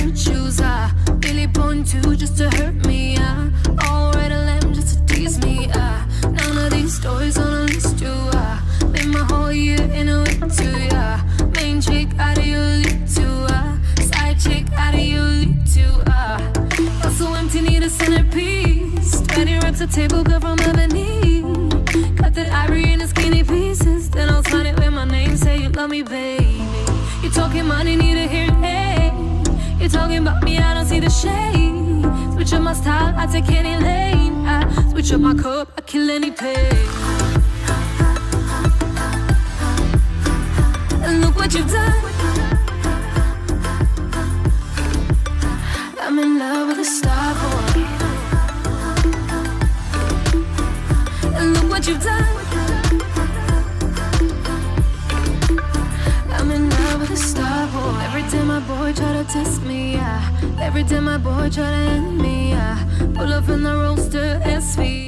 virtues. I really born to just to hurt me. All red lamb just to tease me. None of these stories on a list to. Made my whole year in a week to. Main chick out of your league to. Side chick out of your league to. You're so empty, need a centerpiece. 20 reps a table cut from ebony. Cut that ivory in the skinny pieces. Then I'll sign it with my name. Say you love me, baby. You talking money, need a hearing aid. You talking about me, I don't see the shade. Switch up my style, I take any lane. I switch up my cup, I kill any pain. And look what you've done. I'm in love with a star boy. And look what you've done. I'm in love with a star boy. Every time my boy try to test me, every time my boy try to end me, pull up in the roadster SV.